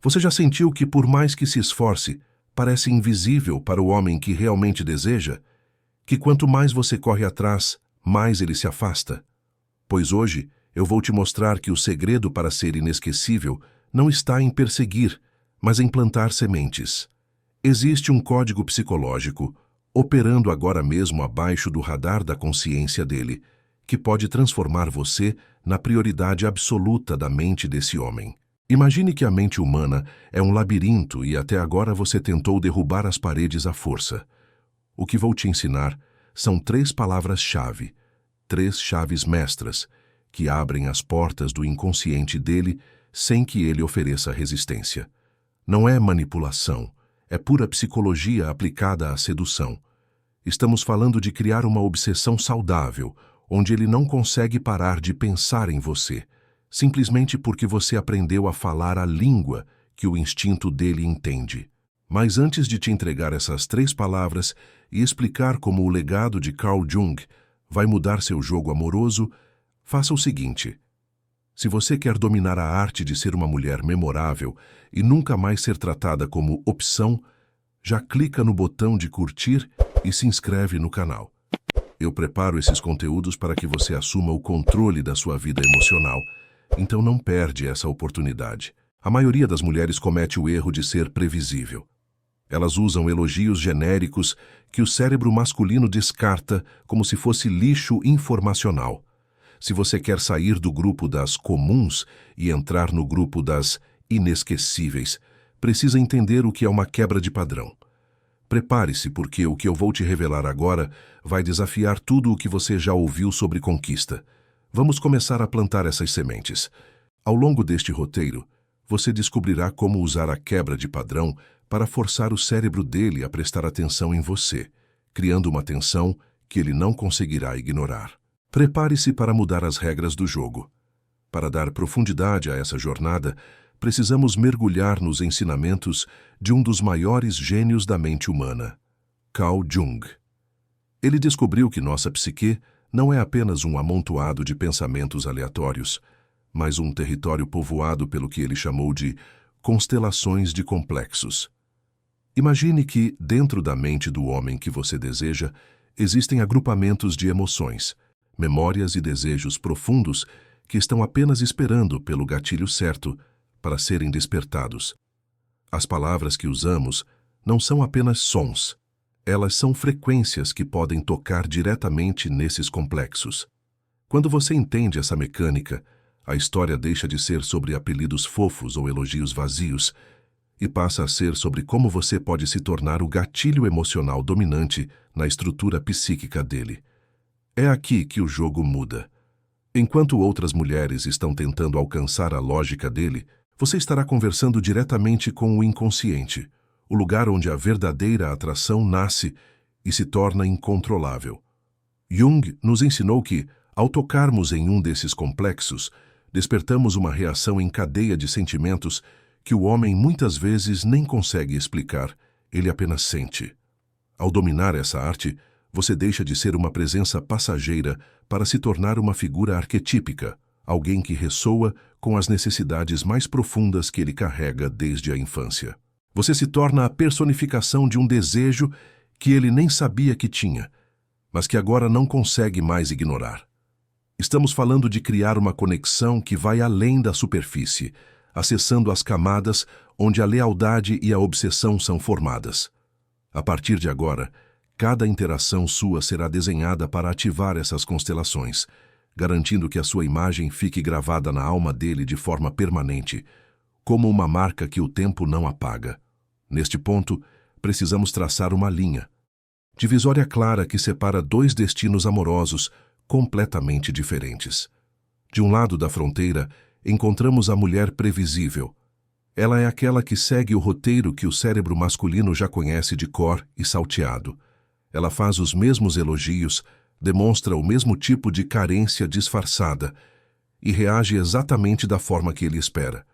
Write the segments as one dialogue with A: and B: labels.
A: Você já sentiu que, por mais que se esforce, parece invisível para o homem que realmente deseja? Que quanto mais você corre atrás, mais ele se afasta? Pois hoje eu vou te mostrar que o segredo para ser inesquecível não está em perseguir, mas em plantar sementes. Existe um código psicológico, operando agora mesmo abaixo do radar da consciência dele, que pode transformar você na prioridade absoluta da mente desse homem. Imagine que a mente humana é um labirinto e até agora você tentou derrubar as paredes à força. O que vou te ensinar são 3 palavras-chave, 3 chaves mestras, que abrem as portas do inconsciente dele sem que ele ofereça resistência. Não é manipulação, é pura psicologia aplicada à sedução. Estamos falando de criar uma obsessão saudável, onde ele não consegue parar de pensar em você, simplesmente porque você aprendeu a falar a língua que o instinto dele entende. Mas antes de te entregar essas 3 palavras e explicar como o legado de Carl Jung vai mudar seu jogo amoroso, faça o seguinte. Se você quer dominar a arte de ser uma mulher memorável e nunca mais ser tratada como opção, já clica no botão de curtir e se inscreve no canal. Eu preparo esses conteúdos para que você assuma o controle da sua vida emocional, então não perde essa oportunidade. A maioria das mulheres comete o erro de ser previsível. Elas usam elogios genéricos que o cérebro masculino descarta como se fosse lixo informacional. Se você quer sair do grupo das comuns e entrar no grupo das inesquecíveis, precisa entender o que é uma quebra de padrão. Prepare-se, porque o que eu vou te revelar agora vai desafiar tudo o que você já ouviu sobre conquista. Vamos começar a plantar essas sementes. Ao longo deste roteiro, você descobrirá como usar a quebra de padrão para forçar o cérebro dele a prestar atenção em você, criando uma tensão que ele não conseguirá ignorar. Prepare-se para mudar as regras do jogo. Para dar profundidade a essa jornada, precisamos mergulhar nos ensinamentos de um dos maiores gênios da mente humana, Carl Jung. Ele descobriu que nossa psique não é apenas um amontoado de pensamentos aleatórios, mas um território povoado pelo que ele chamou de constelações de complexos. Imagine que, dentro da mente do homem que você deseja, existem agrupamentos de emoções, memórias e desejos profundos que estão apenas esperando pelo gatilho certo para serem despertados. As palavras que usamos não são apenas sons, elas são frequências que podem tocar diretamente nesses complexos. Quando você entende essa mecânica, a história deixa de ser sobre apelidos fofos ou elogios vazios e passa a ser sobre como você pode se tornar o gatilho emocional dominante na estrutura psíquica dele. É aqui que o jogo muda. Enquanto outras mulheres estão tentando alcançar a lógica dele, você estará conversando diretamente com o inconsciente, o lugar onde a verdadeira atração nasce e se torna incontrolável. Jung nos ensinou que, ao tocarmos em um desses complexos, despertamos uma reação em cadeia de sentimentos que o homem muitas vezes nem consegue explicar, ele apenas sente. Ao dominar essa arte, você deixa de ser uma presença passageira para se tornar uma figura arquetípica, alguém que ressoa com as necessidades mais profundas que ele carrega desde a infância. Você se torna a personificação de um desejo que ele nem sabia que tinha, mas que agora não consegue mais ignorar. Estamos falando de criar uma conexão que vai além da superfície, acessando as camadas onde a lealdade e a obsessão são formadas. A partir de agora, cada interação sua será desenhada para ativar essas constelações, garantindo que a sua imagem fique gravada na alma dele de forma permanente, como uma marca que o tempo não apaga. Neste ponto, precisamos traçar uma linha divisória clara que separa 2 destinos amorosos completamente diferentes. De um lado da fronteira, encontramos a mulher previsível. Ela é aquela que segue o roteiro que o cérebro masculino já conhece de cor e salteado. Ela faz os mesmos elogios, demonstra o mesmo tipo de carência disfarçada e reage exatamente da forma que ele espera.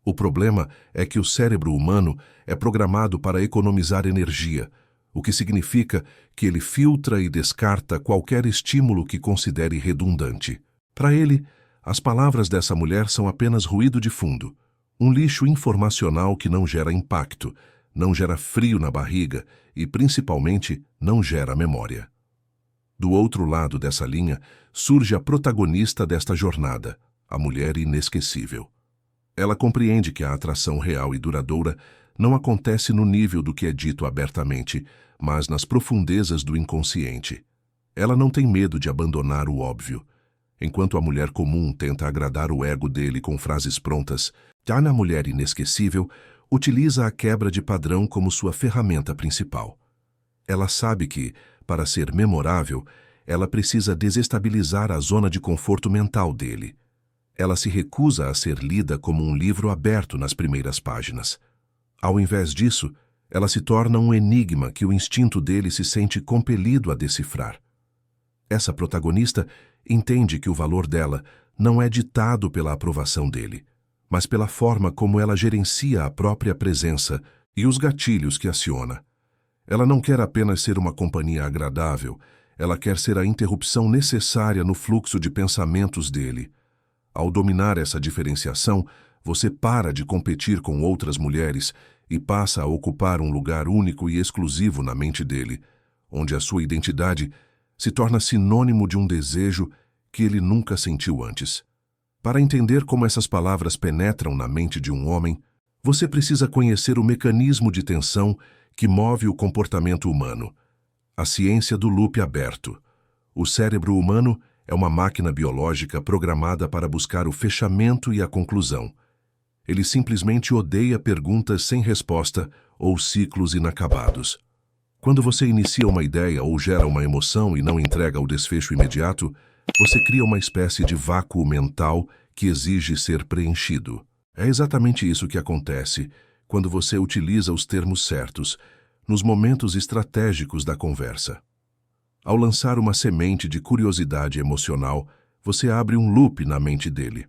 A: O problema é que o cérebro humano é programado para economizar energia, o que significa que ele filtra e descarta qualquer estímulo que considere redundante. Para ele, as palavras dessa mulher são apenas ruído de fundo, Um lixo informacional que não gera impacto, não gera frio na barriga e, principalmente, não gera memória. Do outro lado dessa linha, surge a protagonista desta jornada, a mulher inesquecível. Ela compreende que a atração real e duradoura não acontece no nível do que é dito abertamente, mas nas profundezas do inconsciente. Ela não tem medo de abandonar o óbvio. Enquanto a mulher comum tenta agradar o ego dele com frases prontas, já na mulher inesquecível, utiliza a quebra de padrão como sua ferramenta principal. Ela sabe que, para ser memorável, ela precisa desestabilizar a zona de conforto mental dele. Ela se recusa a ser lida como um livro aberto nas primeiras páginas. Ao invés disso, ela se torna um enigma que o instinto dele se sente compelido a decifrar. Essa protagonista entende que o valor dela não é ditado pela aprovação dele, mas pela forma como ela gerencia a própria presença e os gatilhos que aciona. Ela não quer apenas ser uma companhia agradável, ela quer ser a interrupção necessária no fluxo de pensamentos dele. Ao dominar essa diferenciação, você para de competir com outras mulheres e passa a ocupar um lugar único e exclusivo na mente dele, onde a sua identidade se torna sinônimo de um desejo que ele nunca sentiu antes. Para entender como essas palavras penetram na mente de um homem, você precisa conhecer o mecanismo de tensão que move o comportamento humano. A ciência do loop aberto. O cérebro humano é uma máquina biológica programada para buscar o fechamento e a conclusão. Ele simplesmente odeia perguntas sem resposta ou ciclos inacabados. Quando você inicia uma ideia ou gera uma emoção e não entrega o desfecho imediato, você cria uma espécie de vácuo mental que exige ser preenchido. É exatamente isso que acontece quando você utiliza os termos certos, nos momentos estratégicos da conversa. Ao lançar uma semente de curiosidade emocional, você abre um loop na mente dele.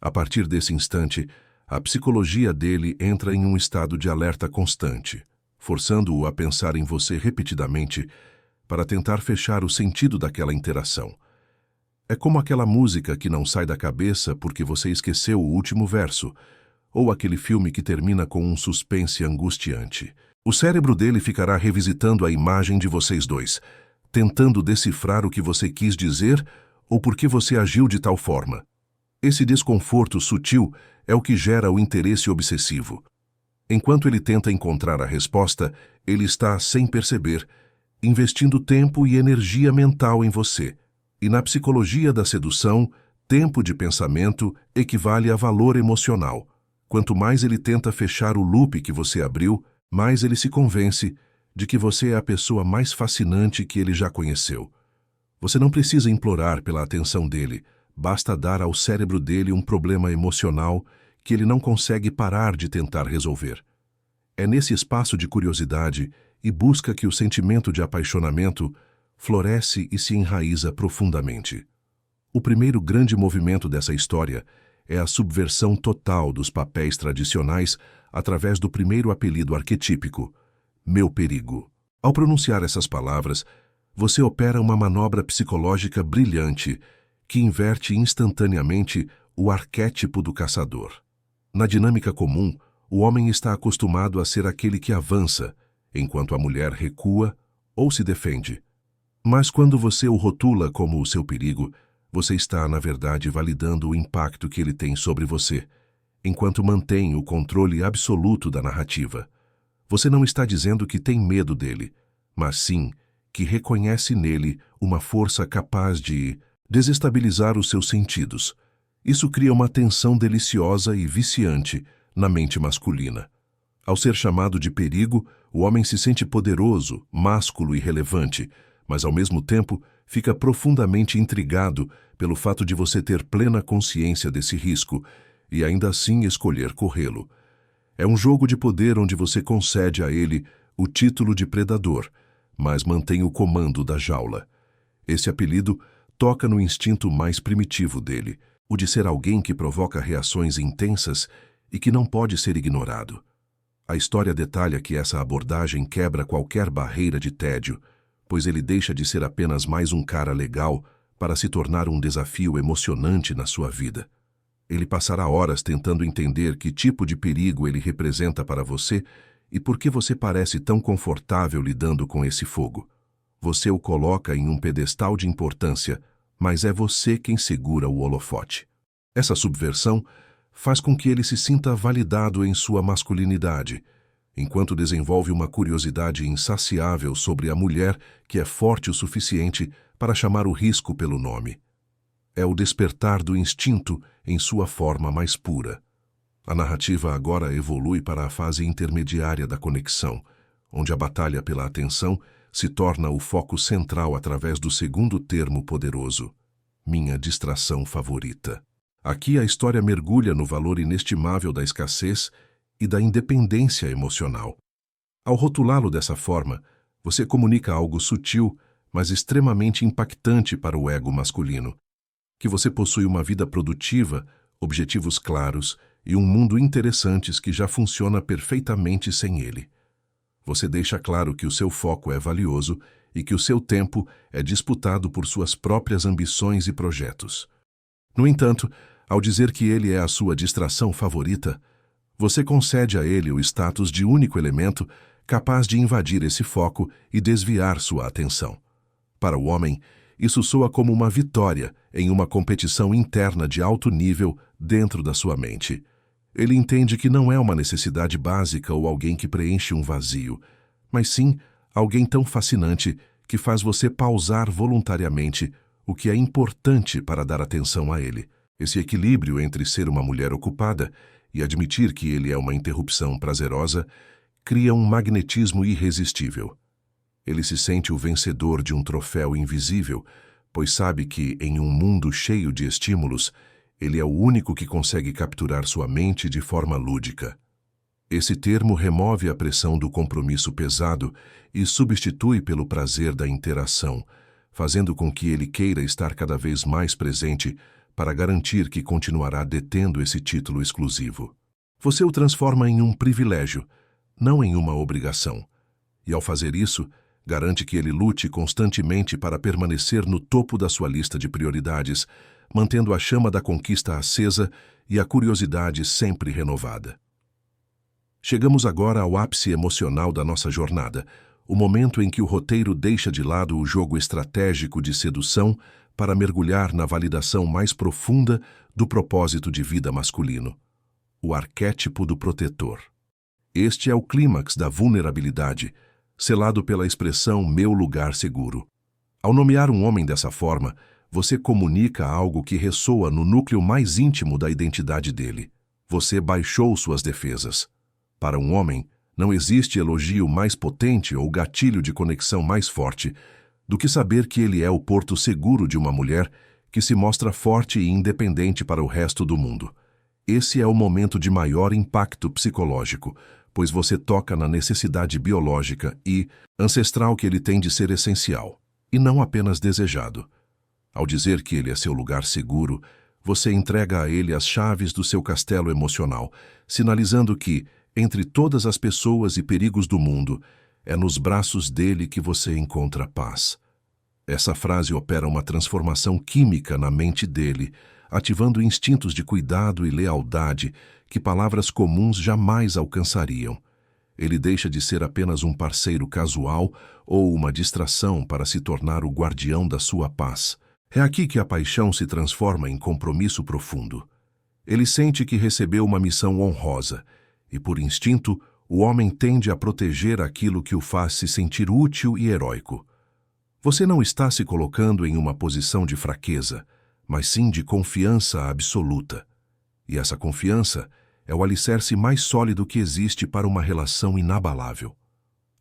A: A partir desse instante, a psicologia dele entra em um estado de alerta constante, forçando-o a pensar em você repetidamente para tentar fechar o sentido daquela interação. É como aquela música que não sai da cabeça porque você esqueceu o último verso, ou aquele filme que termina com um suspense angustiante. O cérebro dele ficará revisitando a imagem de vocês dois, tentando decifrar o que você quis dizer ou por que você agiu de tal forma. Esse desconforto sutil é o que gera o interesse obsessivo. Enquanto ele tenta encontrar a resposta, ele está, sem perceber, investindo tempo e energia mental em você. E na psicologia da sedução, tempo de pensamento equivale a valor emocional. Quanto mais ele tenta fechar o loop que você abriu, mais ele se convence de que você é a pessoa mais fascinante que ele já conheceu. Você não precisa implorar pela atenção dele, basta dar ao cérebro dele um problema emocional que ele não consegue parar de tentar resolver. É nesse espaço de curiosidade e busca que o sentimento de apaixonamento floresce e se enraiza profundamente. O primeiro grande movimento dessa história é a subversão total dos papéis tradicionais através do primeiro apelido arquetípico, meu perigo. Ao pronunciar essas palavras, você opera uma manobra psicológica brilhante que inverte instantaneamente o arquétipo do caçador. Na dinâmica comum, o homem está acostumado a ser aquele que avança, enquanto a mulher recua ou se defende. Mas quando você o rotula como o seu perigo, você está, na verdade, validando o impacto que ele tem sobre você, enquanto mantém o controle absoluto da narrativa. Você não está dizendo que tem medo dele, mas sim que reconhece nele uma força capaz de desestabilizar os seus sentidos. Isso cria uma tensão deliciosa e viciante na mente masculina. Ao ser chamado de perigo, o homem se sente poderoso, másculo e relevante, mas ao mesmo tempo fica profundamente intrigado pelo fato de você ter plena consciência desse risco e ainda assim escolher corrê-lo. É um jogo de poder onde você concede a ele o título de predador, mas mantém o comando da jaula. Esse apelido toca no instinto mais primitivo dele, o de ser alguém que provoca reações intensas e que não pode ser ignorado. A história detalha que essa abordagem quebra qualquer barreira de tédio, pois ele deixa de ser apenas mais um cara legal para se tornar um desafio emocionante na sua vida. Ele passará horas tentando entender que tipo de perigo ele representa para você e por que você parece tão confortável lidando com esse fogo. Você o coloca em um pedestal de importância, mas é você quem segura o holofote. Essa subversão faz com que ele se sinta validado em sua masculinidade, enquanto desenvolve uma curiosidade insaciável sobre a mulher que é forte o suficiente para chamar o risco pelo nome. É o despertar do instinto em sua forma mais pura. A narrativa agora evolui para a fase intermediária da conexão, onde a batalha pela atenção se torna o foco central através do segundo termo poderoso, minha distração favorita. Aqui a história mergulha no valor inestimável da escassez e da independência emocional. Ao rotulá-lo dessa forma, você comunica algo sutil, mas extremamente impactante para o ego masculino, que você possui uma vida produtiva, objetivos claros e um mundo interessantes que já funciona perfeitamente sem ele. Você deixa claro que o seu foco é valioso e que o seu tempo é disputado por suas próprias ambições e projetos. No entanto, ao dizer que ele é a sua distração favorita, você concede a ele o status de único elemento capaz de invadir esse foco e desviar sua atenção. Para o homem, isso soa como uma vitória em uma competição interna de alto nível dentro da sua mente. Ele entende que não é uma necessidade básica ou alguém que preenche um vazio, mas sim alguém tão fascinante que faz você pausar voluntariamente o que é importante para dar atenção a ele. Esse equilíbrio entre ser uma mulher ocupada e admitir que ele é uma interrupção prazerosa cria um magnetismo irresistível. Ele se sente o vencedor de um troféu invisível, pois sabe que, em um mundo cheio de estímulos, ele é o único que consegue capturar sua mente de forma lúdica. Esse termo remove a pressão do compromisso pesado e substitui pelo prazer da interação, fazendo com que ele queira estar cada vez mais presente para garantir que continuará detendo esse título exclusivo. Você o transforma em um privilégio, não em uma obrigação. E ao fazer isso, garante que ele lute constantemente para permanecer no topo da sua lista de prioridades, mantendo a chama da conquista acesa e a curiosidade sempre renovada. Chegamos agora ao ápice emocional da nossa jornada, o momento em que o roteiro deixa de lado o jogo estratégico de sedução para mergulhar na validação mais profunda do propósito de vida masculino, o arquétipo do protetor. Este é o clímax da vulnerabilidade, selado pela expressão meu lugar seguro. Ao nomear um homem dessa forma, você comunica algo que ressoa no núcleo mais íntimo da identidade dele. Você baixou suas defesas. Para um homem, não existe elogio mais potente ou gatilho de conexão mais forte do que saber que ele é o porto seguro de uma mulher que se mostra forte e independente para o resto do mundo. Esse é o momento de maior impacto psicológico, pois você toca na necessidade biológica e ancestral que ele tem de ser essencial, e não apenas desejado. Ao dizer que ele é seu lugar seguro, você entrega a ele as chaves do seu castelo emocional, sinalizando que, entre todas as pessoas e perigos do mundo, é nos braços dele que você encontra paz. Essa frase opera uma transformação química na mente dele, ativando instintos de cuidado e lealdade que palavras comuns jamais alcançariam. Ele deixa de ser apenas um parceiro casual ou uma distração para se tornar o guardião da sua paz. É aqui que a paixão se transforma em compromisso profundo. Ele sente que recebeu uma missão honrosa e, por instinto, o homem tende a proteger aquilo que o faz se sentir útil e heróico. Você não está se colocando em uma posição de fraqueza, mas sim de confiança absoluta. E essa confiança é o alicerce mais sólido que existe para uma relação inabalável.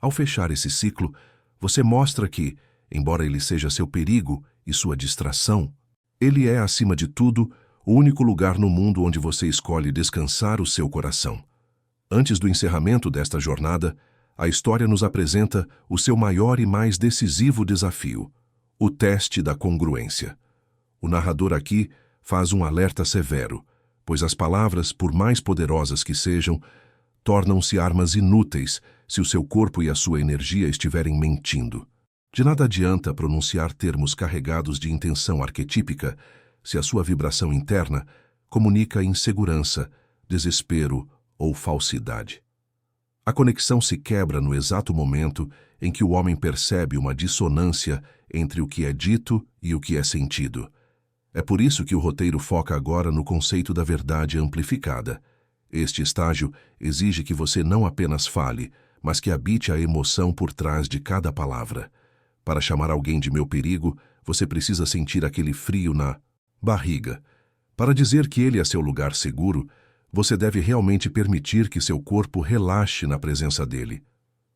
A: Ao fechar esse ciclo, você mostra que, embora ele seja seu perigo e sua distração, ele é, acima de tudo, o único lugar no mundo onde você escolhe descansar o seu coração. Antes do encerramento desta jornada, a história nos apresenta o seu maior e mais decisivo desafio, o teste da congruência. O narrador aqui faz um alerta severo, pois as palavras, por mais poderosas que sejam, tornam-se armas inúteis se o seu corpo e a sua energia estiverem mentindo. De nada adianta pronunciar termos carregados de intenção arquetípica se a sua vibração interna comunica insegurança, desespero ou falsidade. A conexão se quebra no exato momento em que o homem percebe uma dissonância entre o que é dito e o que é sentido. É por isso que o roteiro foca agora no conceito da verdade amplificada. Este estágio exige que você não apenas fale, mas que habite a emoção por trás de cada palavra. Para chamar alguém de meu perigo, você precisa sentir aquele frio na barriga. Para dizer que ele é seu lugar seguro, você deve realmente permitir que seu corpo relaxe na presença dele.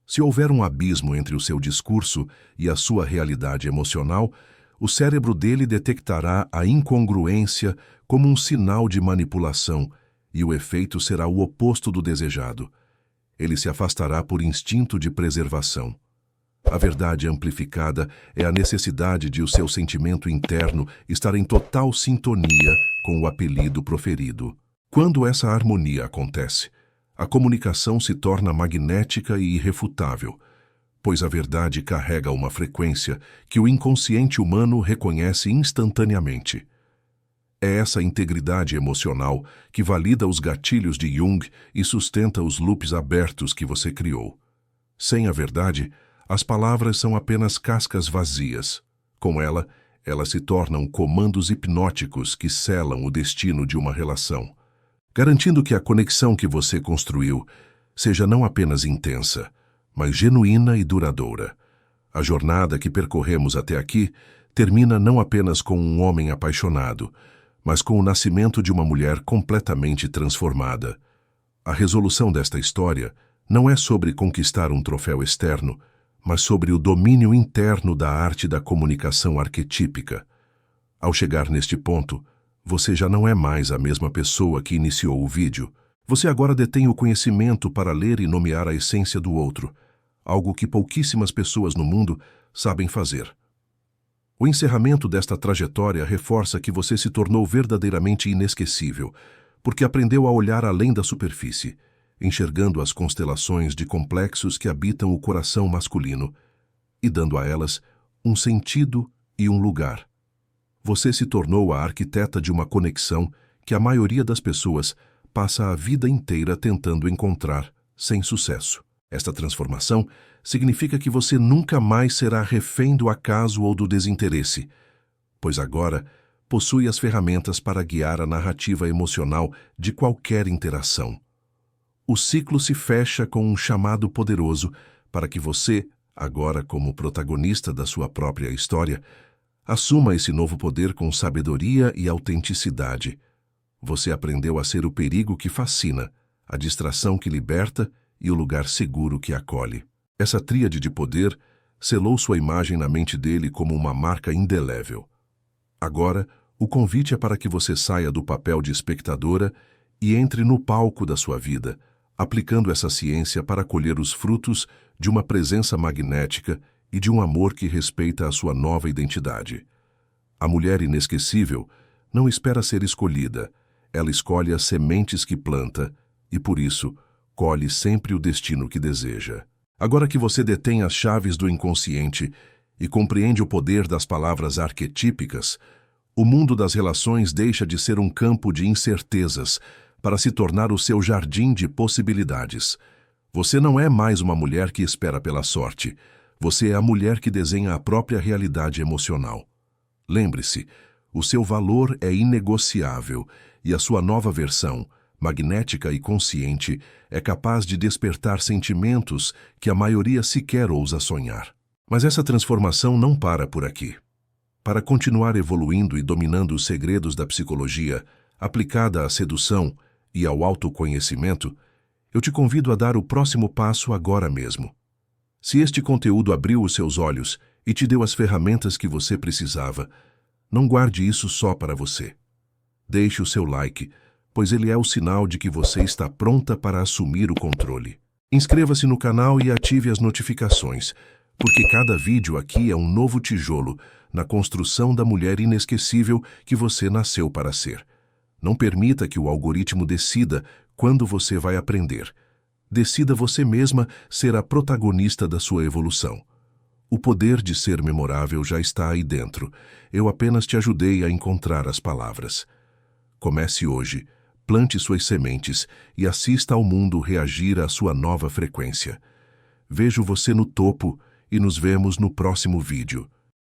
A: Se houver um abismo entre o seu discurso e a sua realidade emocional, o cérebro dele detectará a incongruência como um sinal de manipulação e o efeito será o oposto do desejado. Ele se afastará por instinto de preservação. A verdade amplificada é a necessidade de o seu sentimento interno estar em total sintonia com o apelido proferido. Quando essa harmonia acontece, a comunicação se torna magnética e irrefutável, pois a verdade carrega uma frequência que o inconsciente humano reconhece instantaneamente. É essa integridade emocional que valida os gatilhos de Jung e sustenta os loops abertos que você criou. Sem a verdade, as palavras são apenas cascas vazias. Com ela, elas se tornam comandos hipnóticos que selam o destino de uma relação, garantindo que a conexão que você construiu seja não apenas intensa, mas genuína e duradoura. A jornada que percorremos até aqui termina não apenas com um homem apaixonado, mas com o nascimento de uma mulher completamente transformada. A resolução desta história não é sobre conquistar um troféu externo, mas sobre o domínio interno da arte da comunicação arquetípica. Ao chegar neste ponto, você já não é mais a mesma pessoa que iniciou o vídeo. Você agora detém o conhecimento para ler e nomear a essência do outro, algo que pouquíssimas pessoas no mundo sabem fazer. O encerramento desta trajetória reforça que você se tornou verdadeiramente inesquecível, porque aprendeu a olhar além da superfície, enxergando as constelações de complexos que habitam o coração masculino e dando a elas um sentido e um lugar. Você se tornou a arquiteta de uma conexão que a maioria das pessoas passa a vida inteira tentando encontrar, sem sucesso. Esta transformação significa que você nunca mais será refém do acaso ou do desinteresse, pois agora possui as ferramentas para guiar a narrativa emocional de qualquer interação. O ciclo se fecha com um chamado poderoso para que você, agora como protagonista da sua própria história, assuma esse novo poder com sabedoria e autenticidade. Você aprendeu a ser o perigo que fascina, a distração que liberta e o lugar seguro que acolhe. Essa tríade de poder selou sua imagem na mente dele como uma marca indelével. Agora, o convite é para que você saia do papel de espectadora e entre no palco da sua vida, aplicando essa ciência para colher os frutos de uma presença magnética e de um amor que respeita a sua nova identidade. A mulher inesquecível não espera ser escolhida, ela escolhe as sementes que planta e, por isso, colhe sempre o destino que deseja. Agora que você detém as chaves do inconsciente e compreende o poder das palavras arquetípicas, o mundo das relações deixa de ser um campo de incertezas para se tornar o seu jardim de possibilidades. Você não é mais uma mulher que espera pela sorte. Você é a mulher que desenha a própria realidade emocional. Lembre-se, o seu valor é inegociável e a sua nova versão, magnética e consciente, é capaz de despertar sentimentos que a maioria sequer ousa sonhar. Mas essa transformação não para por aqui. Para continuar evoluindo e dominando os segredos da psicologia, aplicada à sedução e ao autoconhecimento, eu te convido a dar o próximo passo agora mesmo. Se este conteúdo abriu os seus olhos e te deu as ferramentas que você precisava, não guarde isso só para você. Deixe o seu like, pois ele é o sinal de que você está pronta para assumir o controle. Inscreva-se no canal e ative as notificações, porque cada vídeo aqui é um novo tijolo na construção da mulher inesquecível que você nasceu para ser. Não permita que o algoritmo decida quando você vai aprender. Decida você mesma ser a protagonista da sua evolução. O poder de ser memorável já está aí dentro. Eu apenas te ajudei a encontrar as palavras. Comece hoje, plante suas sementes e assista ao mundo reagir à sua nova frequência. Vejo você no topo e nos vemos no próximo vídeo.